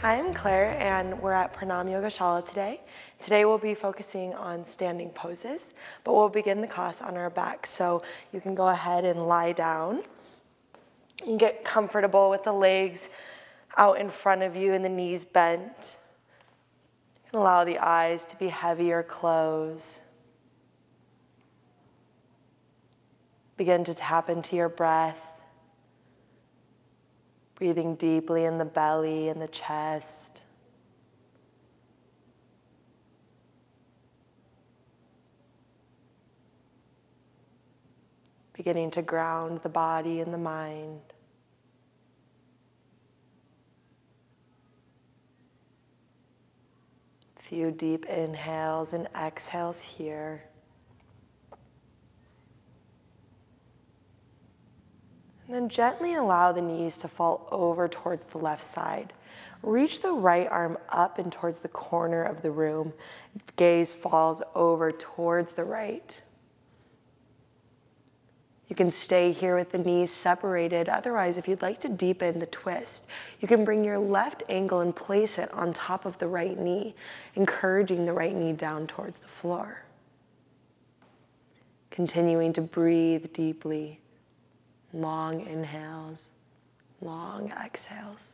Hi, I'm Claire, and we're at Pranam Yoga Shala today. Today we'll be focusing on standing poses, but we'll begin the class on our back. So you can go ahead and lie down and get comfortable with the legs out in front of you and the knees bent. You can allow the eyes to be heavy or close. Begin to tap into your breath. Breathing deeply in the belly and the chest. Beginning to ground the body and the mind. A few deep inhales and exhales here. And then gently allow the knees to fall over towards the left side. Reach the right arm up and towards the corner of the room. Gaze falls over towards the right. You can stay here with the knees separated. Otherwise, if you'd like to deepen the twist, you can bring your left ankle and place it on top of the right knee, encouraging the right knee down towards the floor. Continuing to breathe deeply. Long inhales, long exhales.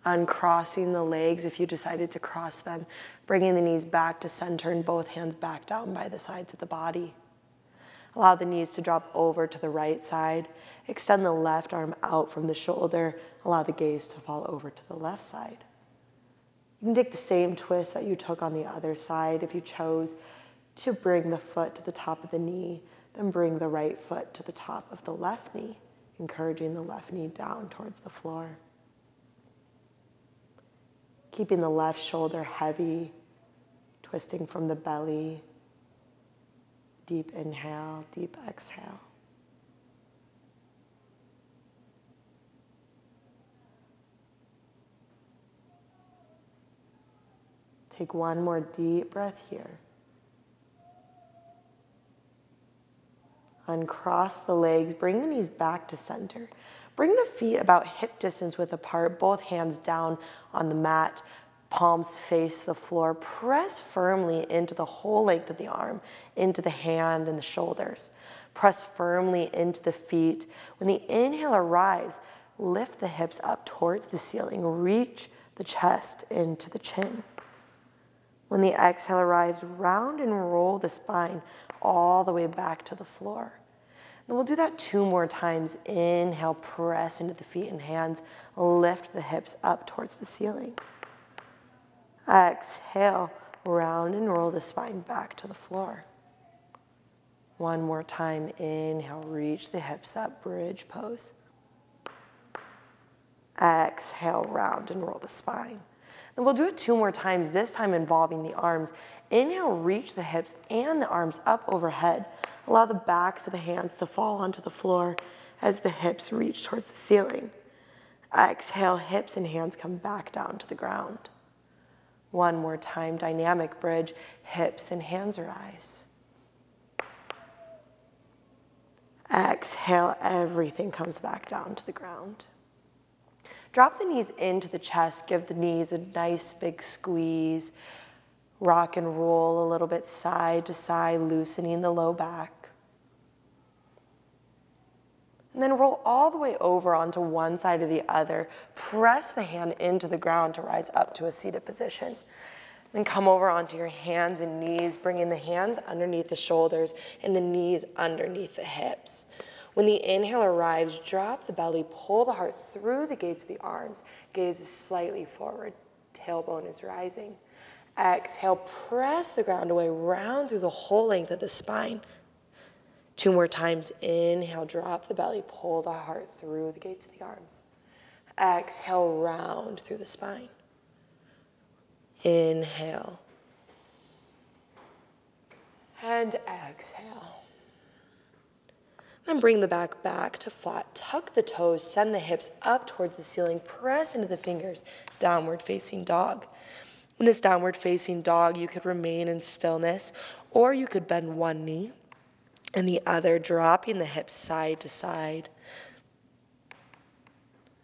Uncrossing the legs if you decided to cross them, bringing the knees back to center and both hands back down by the sides of the body. Allow the knees to drop over to the right side. Extend the left arm out from the shoulder. Allow the gaze to fall over to the left side. You can take the same twist that you took on the other side if you chose to bring the foot to the top of the knee, then bring the right foot to the top of the left knee, encouraging the left knee down towards the floor. Keeping the left shoulder heavy, twisting from the belly. Deep inhale, deep exhale. Take one more deep breath here. Uncross the legs, bring the knees back to center. Bring the feet about hip distance width apart, both hands down on the mat, palms face the floor. Press firmly into the whole length of the arm, into the hand and the shoulders. Press firmly into the feet. When the inhale arrives, lift the hips up towards the ceiling. Reach the chest into the chin. When the exhale arrives, round and roll the spine all the way back to the floor. Then we'll do that 2 more times. Inhale, press into the feet and hands. Lift the hips up towards the ceiling. Exhale, round and roll the spine back to the floor. 1 more time. Inhale, reach the hips up, bridge pose. Exhale, round and roll the spine. Then we'll do it 2 more times, this time involving the arms. Inhale, reach the hips and the arms up overhead. Allow the backs of the hands to fall onto the floor as the hips reach towards the ceiling. Exhale, hips and hands come back down to the ground. 1 more time, dynamic bridge, hips and hands rise. Exhale, everything comes back down to the ground. Drop the knees into the chest, give the knees a nice big squeeze. Rock and roll a little bit side to side, loosening the low back. And then roll all the way over onto one side or the other. Press the hand into the ground to rise up to a seated position. Then come over onto your hands and knees, bringing the hands underneath the shoulders and the knees underneath the hips. When the inhale arrives, drop the belly, pull the heart through the gates of the arms. Gaze is slightly forward, tailbone is rising. Exhale, press the ground away, round through the whole length of the spine. 2 more times. Inhale, drop the belly, pull the heart through the gates of the arms. Exhale, round through the spine. Inhale. And exhale. Then bring the back to flat. Tuck the toes, send the hips up towards the ceiling. Press into the fingers, downward facing dog. In this downward facing dog, you could remain in stillness, or you could bend one knee and the other, dropping the hips side to side.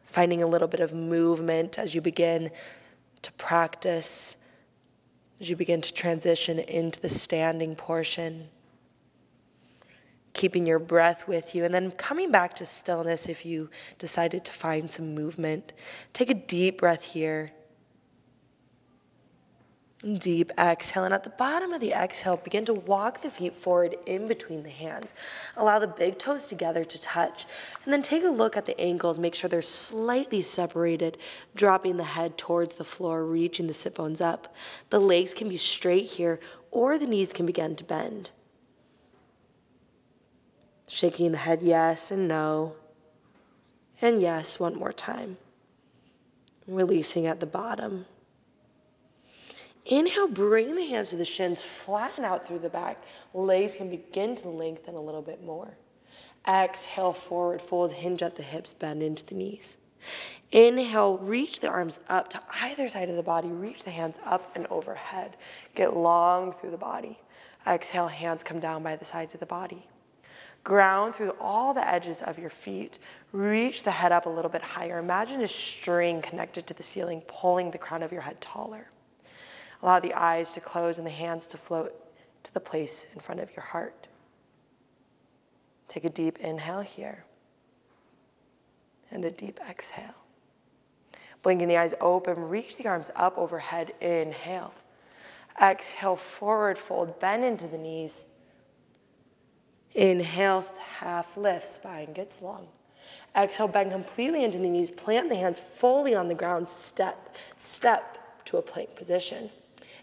Finding a little bit of movement as you begin to practice, as you begin to transition into the standing portion. Keeping your breath with you, and then coming back to stillness if you decided to find some movement. Take a deep breath here. Deep exhale, and at the bottom of the exhale, begin to walk the feet forward in between the hands. Allow the big toes together to touch, and then take a look at the ankles. Make sure they're slightly separated, dropping the head towards the floor, reaching the sit bones up. The legs can be straight here, or the knees can begin to bend. Shaking the head yes and no, and yes one more time. Releasing at the bottom. Inhale, bring the hands to the shins, flatten out through the back. Legs can begin to lengthen a little bit more. Exhale, forward fold, hinge at the hips, bend into the knees. Inhale, reach the arms up to either side of the body. Reach the hands up and overhead. Get long through the body. Exhale, hands come down by the sides of the body. Ground through all the edges of your feet. Reach the head up a little bit higher. Imagine a string connected to the ceiling, pulling the crown of your head taller. Allow the eyes to close and the hands to float to the place in front of your heart. Take a deep inhale here and a deep exhale. Blinking the eyes open, reach the arms up overhead, inhale. Exhale, forward fold, bend into the knees. Inhale, half lift, spine gets long. Exhale, bend completely into the knees, plant the hands fully on the ground, step to a plank position.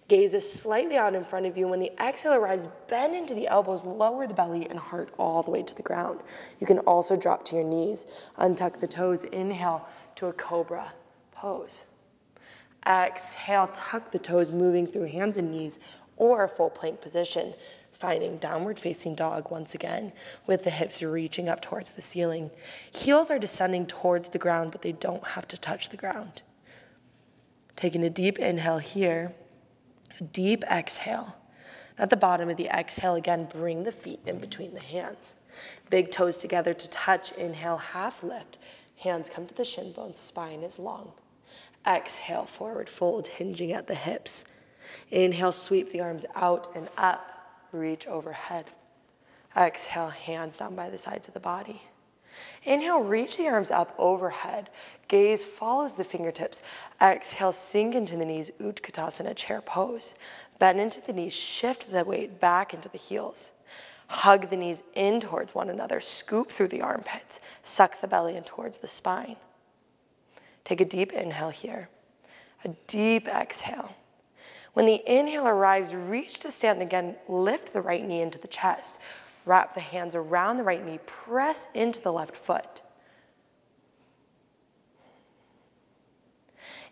Gaze is slightly out in front of you. When the exhale arrives, bend into the elbows, lower the belly and heart all the way to the ground. You can also drop to your knees, untuck the toes, inhale to a cobra pose. Exhale, tuck the toes, moving through hands and knees or a full plank position, finding downward facing dog once again with the hips reaching up towards the ceiling. Heels are descending towards the ground, but they don't have to touch the ground. Taking a deep inhale here. Deep exhale. At the bottom of the exhale, again, bring the feet in between the hands. Big toes together to touch. Inhale, half lift. Hands come to the shin bones, spine is long. Exhale, forward fold, hinging at the hips. Inhale, sweep the arms out and up, reach overhead. Exhale, hands down by the sides of the body. Inhale, reach the arms up overhead. Gaze follows the fingertips. Exhale, sink into the knees, Utkatasana, chair pose. Bend into the knees, shift the weight back into the heels. Hug the knees in towards one another, scoop through the armpits, suck the belly in towards the spine. Take a deep inhale here, a deep exhale. When the inhale arrives, reach to stand again, lift the right knee into the chest. Wrap the hands around the right knee, press into the left foot.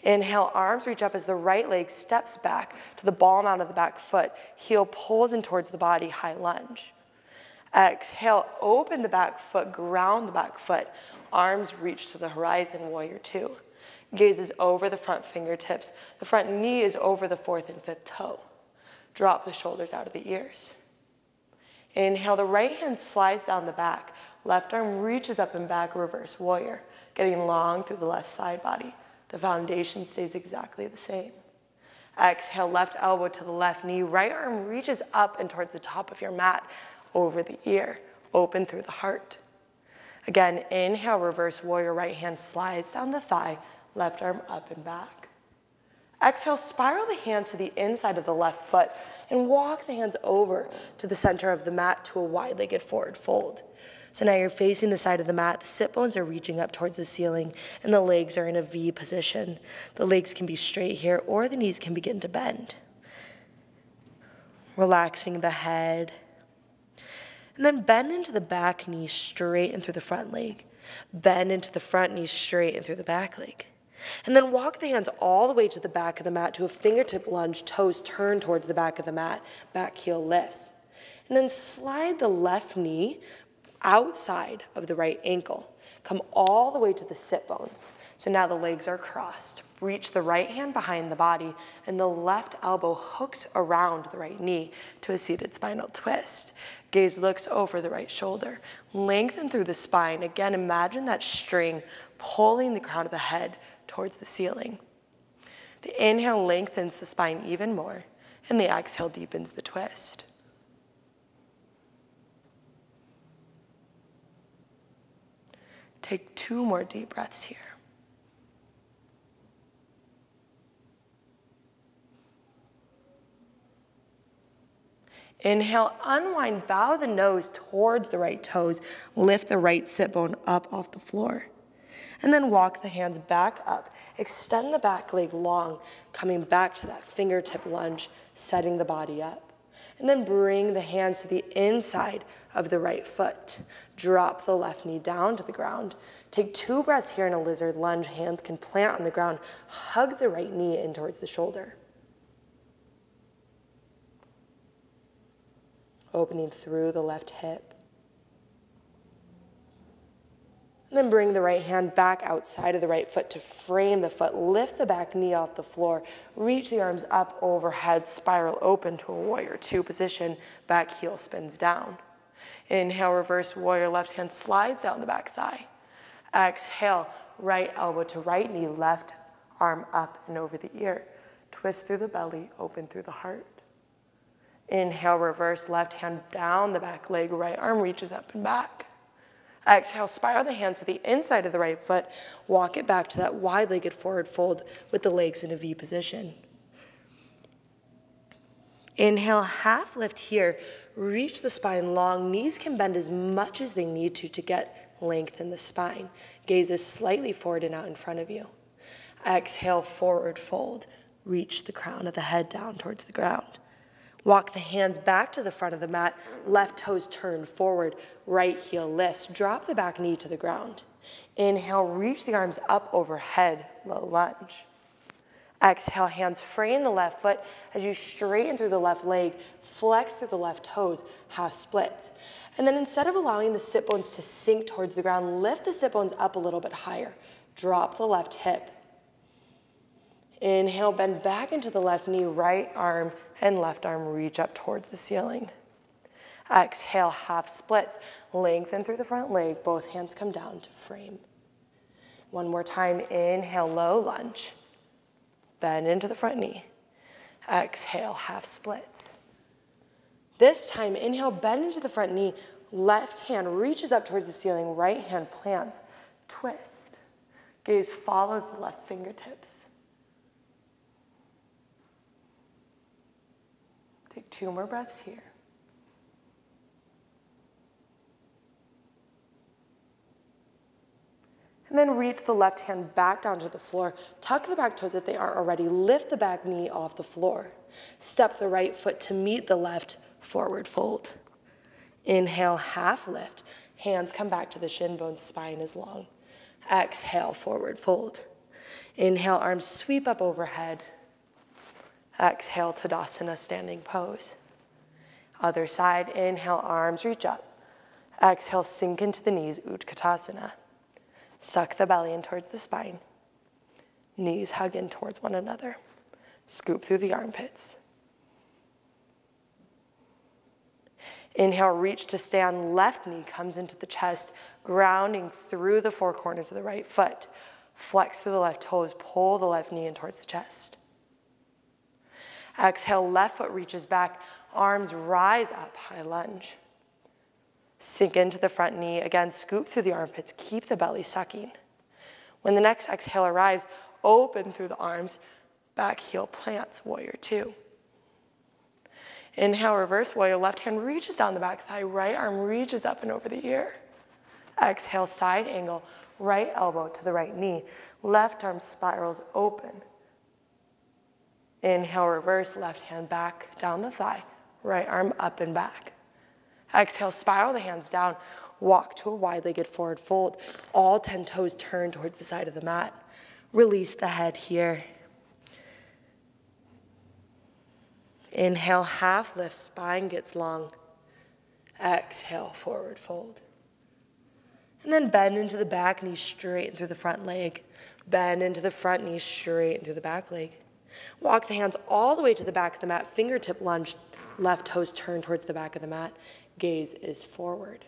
Inhale, arms reach up as the right leg steps back to the ball mount of the back foot. Heel pulls in towards the body, high lunge. Exhale, open the back foot, ground the back foot. Arms reach to the horizon, warrior two. Gaze is over the front fingertips. The front knee is over the fourth and fifth toe. Drop the shoulders out of the ears. Inhale, the right hand slides down the back. Left arm reaches up and back, reverse warrior, getting long through the left side body. The foundation stays exactly the same. Exhale, left elbow to the left knee. Right arm reaches up and towards the top of your mat, over the ear, open through the heart. Again, inhale, reverse warrior, right hand slides down the thigh, left arm up and back. Exhale, spiral the hands to the inside of the left foot and walk the hands over to the center of the mat to a wide-legged forward fold. So now you're facing the side of the mat, the sit bones are reaching up towards the ceiling, and the legs are in a V position. The legs can be straight here, or the knees can begin to bend. Relaxing the head. And then bend into the back knee, straighten through the front leg. Bend into the front knee, straighten through the back leg. And then walk the hands all the way to the back of the mat to a fingertip lunge, toes turn towards the back of the mat, back heel lifts. And then slide the left knee outside of the right ankle. Come all the way to the sit bones. So now the legs are crossed. Reach the right hand behind the body, and the left elbow hooks around the right knee to a seated spinal twist. Gaze looks over the right shoulder. Lengthen through the spine. Again, imagine that string pulling the crown of the head towards the ceiling. The inhale lengthens the spine even more, and the exhale deepens the twist. Take 2 more deep breaths here. Inhale, unwind, bow the nose towards the right toes. Lift the right sit bone up off the floor. And then walk the hands back up. Extend the back leg long, coming back to that fingertip lunge, setting the body up. And then bring the hands to the inside of the right foot. Drop the left knee down to the ground. Take 2 breaths here in a lizard lunge. Hands can plant on the ground. Hug the right knee in towards the shoulder. Opening through the left hip. And then bring the right hand back outside of the right foot to frame the foot. Lift the back knee off the floor. Reach the arms up overhead. Spiral open to a warrior 2 position. Back heel spins down. Inhale, reverse warrior. Left hand slides down the back thigh. Exhale, right elbow to right knee. Left arm up and over the ear. Twist through the belly, open through the heart. Inhale, reverse, left hand down the back leg, right arm reaches up and back. Exhale, spiral the hands to the inside of the right foot. Walk it back to that wide-legged forward fold with the legs in a V position. Inhale, half lift here. Reach the spine long. Knees can bend as much as they need to get length in the spine. Gaze is slightly forward and out in front of you. Exhale, forward fold. Reach the crown of the head down towards the ground. Walk the hands back to the front of the mat, left toes turned forward, right heel lifts. Drop the back knee to the ground. Inhale, reach the arms up overhead, low lunge. Exhale, hands frame the left foot as you straighten through the left leg, flex through the left toes, half splits. And then instead of allowing the sit bones to sink towards the ground, lift the sit bones up a little bit higher. Drop the left hip. Inhale, bend back into the left knee, right arm and left arm reach up towards the ceiling. Exhale, half splits. Lengthen through the front leg. Both hands come down to frame. One more time. Inhale, low lunge. Bend into the front knee. Exhale, half splits. This time, inhale, bend into the front knee. Left hand reaches up towards the ceiling. Right hand plants. Twist. Gaze follows the left fingertips. Take 2 more breaths here. And then reach the left hand back down to the floor. Tuck the back toes if they aren't already. Lift the back knee off the floor. Step the right foot to meet the left, forward fold. Inhale, half lift. Hands come back to the shin bones, spine is long. Exhale, forward fold. Inhale, arms sweep up overhead. Exhale, Tadasana, standing pose. Other side, inhale, arms reach up. Exhale, sink into the knees, Utkatasana. Suck the belly in towards the spine. Knees hug in towards one another. Scoop through the armpits. Inhale, reach to stand. Left knee comes into the chest, grounding through the 4 corners of the right foot. Flex through the left toes, pull the left knee in towards the chest. Exhale, left foot reaches back, arms rise up, high lunge. Sink into the front knee. Again, scoop through the armpits, keep the belly sucking. When the next exhale arrives, open through the arms, back heel plants, warrior 2. Inhale, reverse warrior, left hand reaches down the back thigh, right arm reaches up and over the ear. Exhale, side angle, right elbow to the right knee, left arm spirals open. Inhale, reverse, left hand back down the thigh, right arm up and back. Exhale, spiral the hands down, walk to a wide-legged forward fold. All 10 toes turn towards the side of the mat. Release the head here. Inhale, half lift, spine gets long. Exhale, forward fold. And then bend into the back knee, straighten through the front leg. Bend into the front knee, straighten through the back leg. Walk the hands all the way to the back of the mat, fingertip lunge, left toes turn towards the back of the mat. Gaze is forward.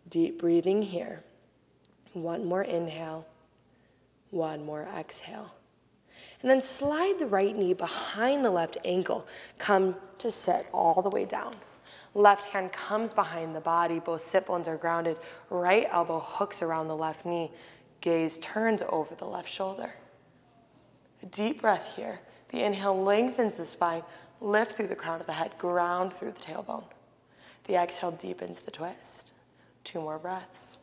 Deep breathing here. One more inhale, one more exhale. And then slide the right knee behind the left ankle. Come to sit all the way down. Left hand comes behind the body. Both sit bones are grounded. Right elbow hooks around the left knee. Gaze turns over the left shoulder. A deep breath here. The inhale lengthens the spine. Lift through the crown of the head. Ground through the tailbone. The exhale deepens the twist. 2 more breaths.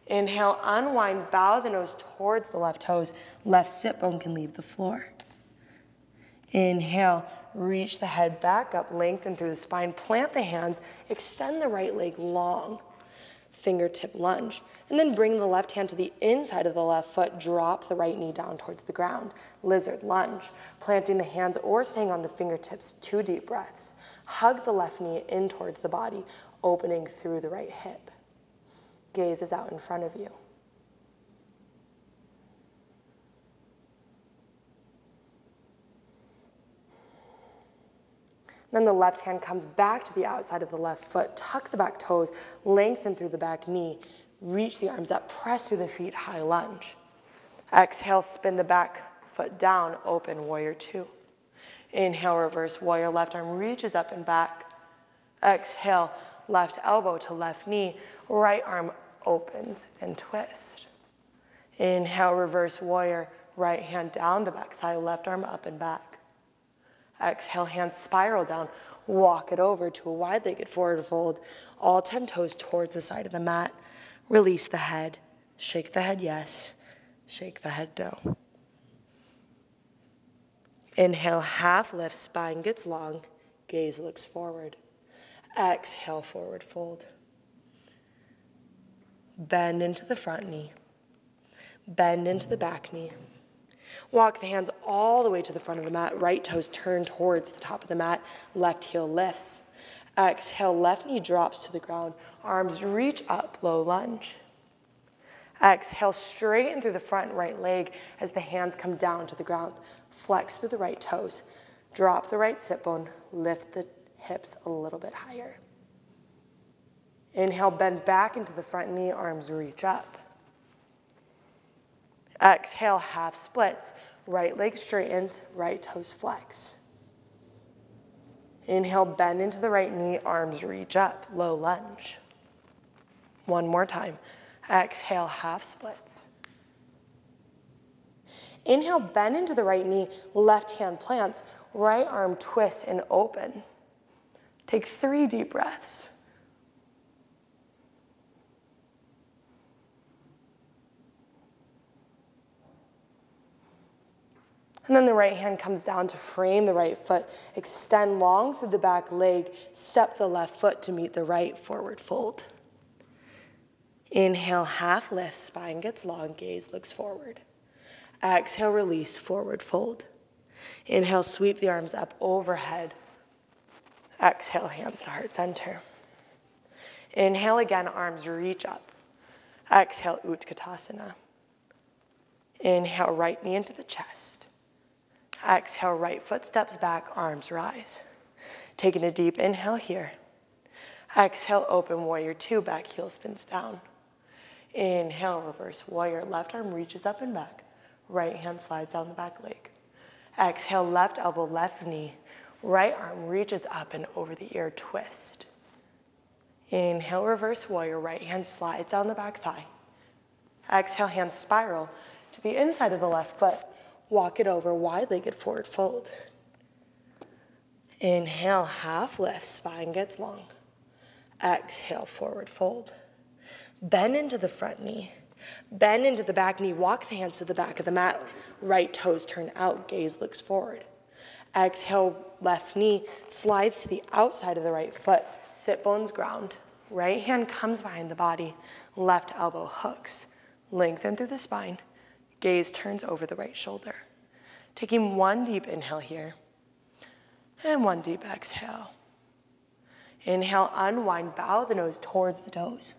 Inhale, unwind, bow the nose towards the left toes. Left sit bone can leave the floor. Inhale, reach the head back up, lengthen through the spine, plant the hands, extend the right leg long. Fingertip lunge. And then bring the left hand to the inside of the left foot, drop the right knee down towards the ground. Lizard lunge, planting the hands or staying on the fingertips, 2 deep breaths. Hug the left knee in towards the body, opening through the right hip. Gaze is out in front of you. Then the left hand comes back to the outside of the left foot. Tuck the back toes, lengthen through the back knee. Reach the arms up, press through the feet, high lunge. Exhale, spin the back foot down, open warrior 2. Inhale, reverse warrior, left arm reaches up and back. Exhale, left elbow to left knee, right arm opens and twist. Inhale, reverse warrior, right hand down the back thigh, left arm up and back. Exhale, hands spiral down, walk it over to a wide-legged forward fold, all 10 toes towards the side of the mat. Release the head, shake the head yes, shake the head no. Inhale, half lift, spine gets long, gaze looks forward. Exhale, forward fold. Bend into the front knee. Bend into the back knee. Walk the hands all the way to the front of the mat. Right toes turn towards the top of the mat. Left heel lifts. Exhale, left knee drops to the ground. Arms reach up, low lunge. Exhale, straighten through the front right leg as the hands come down to the ground. Flex through the right toes. Drop the right sit bone. Lift the hips a little bit higher. Inhale, bend back into the front knee, arms reach up. Exhale, half splits. Right leg straightens, right toes flex. Inhale, bend into the right knee, arms reach up, low lunge. One more time. Exhale, half splits. Inhale, bend into the right knee, left hand plants, right arm twists and open. Take 3 deep breaths. And then the right hand comes down to frame the right foot. Extend long through the back leg. Step the left foot to meet the right, forward fold. Inhale, half lift, spine gets long, gaze looks forward. Exhale, release, forward fold. Inhale, sweep the arms up overhead. Exhale, hands to heart center. Inhale again, arms reach up. Exhale, Utkatasana. Inhale, right knee into the chest. Exhale, right foot steps back, arms rise. Taking a deep inhale here. Exhale, open warrior 2, back heel spins down. Inhale, reverse warrior, left arm reaches up and back. Right hand slides down the back leg. Exhale, left elbow, left knee. Right arm reaches up and over the ear, twist. Inhale, reverse warrior, right hand slides down the back thigh. Exhale, hands spiral to the inside of the left foot. Walk it over, wide-legged forward fold. Inhale, half lift, spine gets long. Exhale, forward fold. Bend into the front knee. Bend into the back knee. Walk the hands to the back of the mat. Right toes turn out, gaze looks forward. Exhale, left knee slides to the outside of the right foot. Sit bones ground. Right hand comes behind the body, left elbow hooks. Lengthen through the spine, gaze turns over the right shoulder. Taking one deep inhale here, and one deep exhale. Inhale, unwind, bow the nose towards the toes.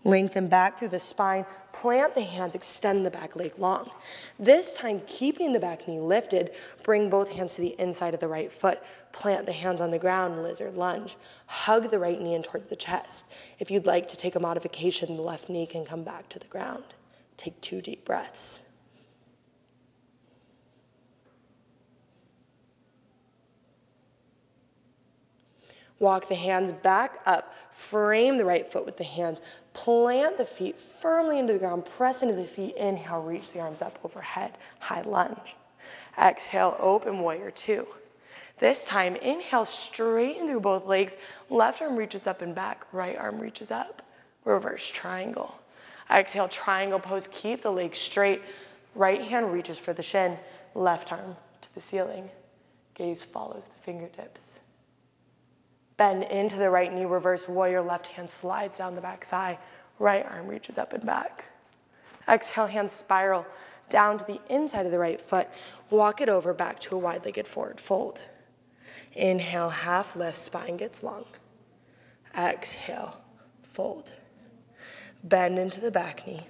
Lengthen back through the spine, plant the hands, extend the back leg long. This time, keeping the back knee lifted, bring both hands to the inside of the right foot. Plant the hands on the ground, lizard lunge. Hug the right knee in towards the chest. If you'd like to take a modification, the left knee can come back to the ground. Take 2 deep breaths. Walk the hands back up, frame the right foot with the hands, plant the feet firmly into the ground, press into the feet, inhale, reach the arms up overhead, high lunge. Exhale, open warrior 2. This time, inhale, straighten through both legs, left arm reaches up and back, right arm reaches up, reverse triangle. Exhale, triangle pose, keep the legs straight, right hand reaches for the shin, left arm to the ceiling, gaze follows the fingertips. Bend into the right knee, reverse warrior, left hand slides down the back thigh, right arm reaches up and back. Exhale, hands spiral down to the inside of the right foot, walk it over back to a wide-legged forward fold. Inhale, half lift, spine gets long. Exhale, fold. Bend into the back knee,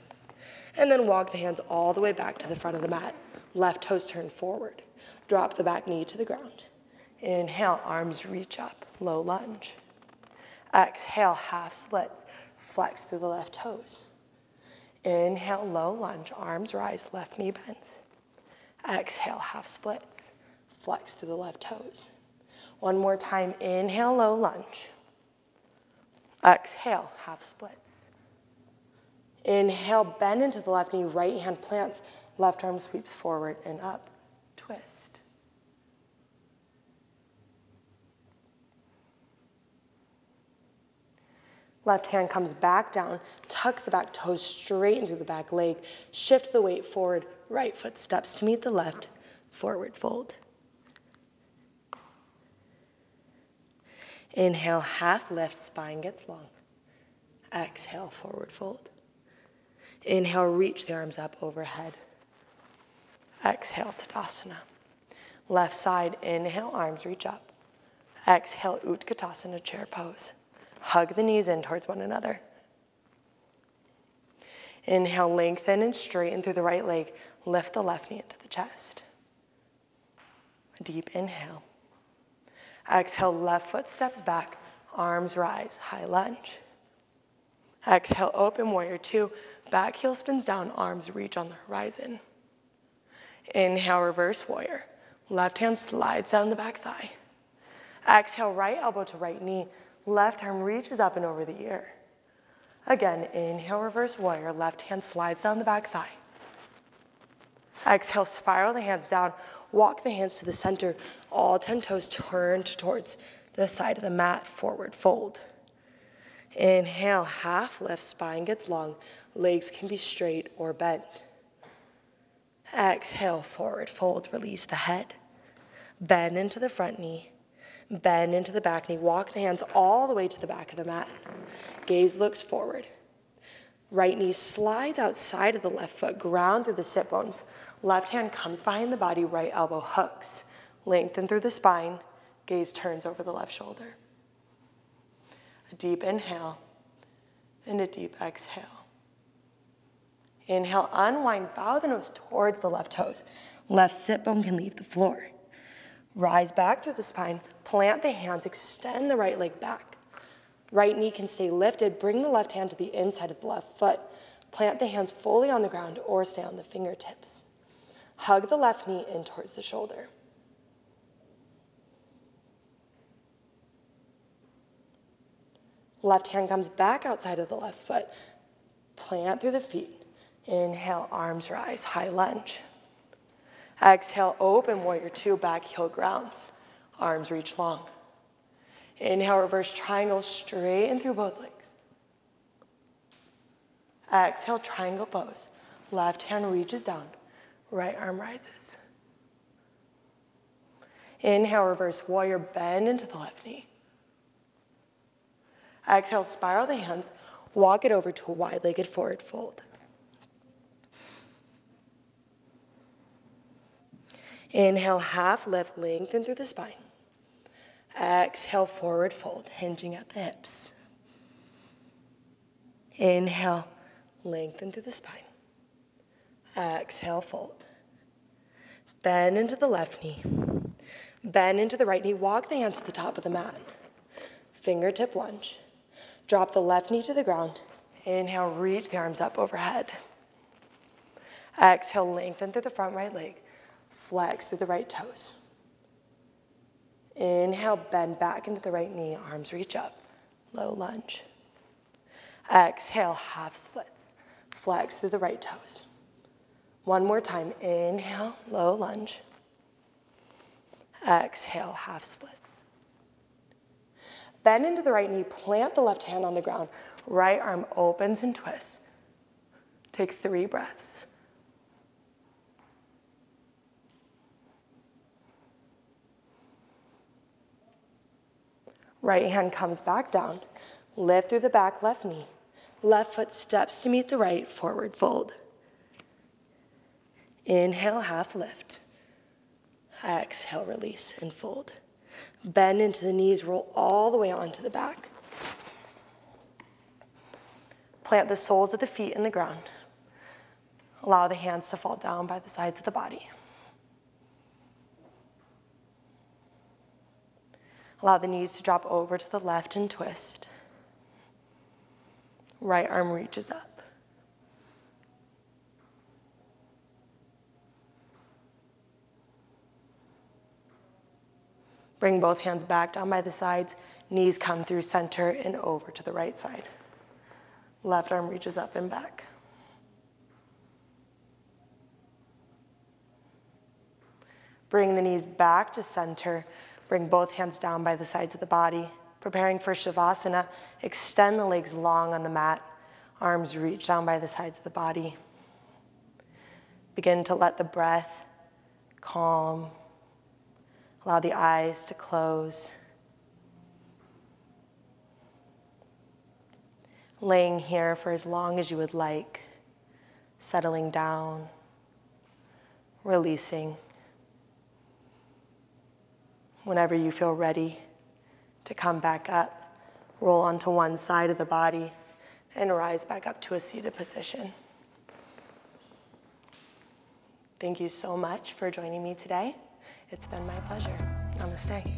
and then walk the hands all the way back to the front of the mat. Left toes turn forward. Drop the back knee to the ground. Inhale, arms reach up, low lunge. Exhale, half splits, flex through the left toes. Inhale, low lunge, arms rise, left knee bends. Exhale, half splits, flex through the left toes. One more time, inhale, low lunge. Exhale, half splits. Inhale, bend into the left knee, right hand plants, left arm sweeps forward and up, twist. Left hand comes back down, tuck the back toes, straighten through the back leg, shift the weight forward, right foot steps to meet the left, forward fold. Inhale, half lift, spine gets long. Exhale, forward fold. Inhale, reach the arms up overhead. Exhale, Tadasana. Left side, inhale, arms reach up. Exhale, Utkatasana, chair pose. Hug the knees in towards one another. Inhale, lengthen and straighten through the right leg. Lift the left knee into the chest. A deep inhale. Exhale, left foot steps back, arms rise, high lunge. Exhale, open warrior 2. Back heel spins down, arms reach on the horizon. Inhale, reverse warrior. Left hand slides down the back thigh. Exhale, right elbow to right knee. Left arm reaches up and over the ear. Again, inhale, reverse warrior. Left hand slides down the back thigh. Exhale, spiral the hands down. Walk the hands to the center. All 10 toes turned towards the side of the mat, forward fold. Inhale, half lift, spine gets long. Legs can be straight or bent. Exhale, forward fold, release the head. Bend into the front knee. Bend into the back knee. Walk the hands all the way to the back of the mat. Gaze looks forward. Right knee slides outside of the left foot, ground through the sit bones. Left hand comes behind the body, right elbow hooks. Lengthen through the spine. Gaze turns over the left shoulder. A deep inhale and a deep exhale. Inhale, unwind, bow the nose towards the left toes. Left sit bone can leave the floor. Rise back through the spine, plant the hands, extend the right leg back. Right knee can stay lifted, bring the left hand to the inside of the left foot. Plant the hands fully on the ground or stay on the fingertips. Hug the left knee in towards the shoulder. Left hand comes back outside of the left foot. Plant through the feet. Inhale, arms rise, high lunge. Exhale, open warrior 2, back heel grounds. Arms reach long. Inhale, reverse triangle, straighten through both legs. Exhale, triangle pose. Left hand reaches down, right arm rises. Inhale, reverse warrior, bend into the left knee. Exhale, spiral the hands, walk it over to a wide-legged forward fold. Inhale, half lift, lengthen through the spine. Exhale, forward fold, hinging at the hips. Inhale, lengthen through the spine. Exhale, fold. Bend into the left knee. Bend into the right knee. Walk the hands to the top of the mat. Fingertip lunge. Drop the left knee to the ground. Inhale, reach the arms up overhead. Exhale, lengthen through the front right leg. Flex through the right toes. Inhale, bend back into the right knee. Arms reach up. Low lunge. Exhale, half splits. Flex through the right toes. One more time. Inhale, low lunge. Exhale, half splits. Bend into the right knee. Plant the left hand on the ground. Right arm opens and twists. Take 3 breaths. Right hand comes back down. Lift through the back left knee. Left foot steps to meet the right, forward fold. Inhale, half lift. Exhale, release and fold. Bend into the knees, roll all the way onto the back. Plant the soles of the feet in the ground. Allow the hands to fall down by the sides of the body. Allow the knees to drop over to the left and twist. Right arm reaches up. Bring both hands back down by the sides. Knees come through center and over to the right side. Left arm reaches up and back. Bring the knees back to center. Bring both hands down by the sides of the body. Preparing for Shavasana, extend the legs long on the mat. Arms reach down by the sides of the body. Begin to let the breath calm. Allow the eyes to close. Laying here for as long as you would like. Settling down. Releasing. Whenever you feel ready to come back up, roll onto one side of the body and rise back up to a seated position. Thank you so much for joining me today. It's been my pleasure. Namaste.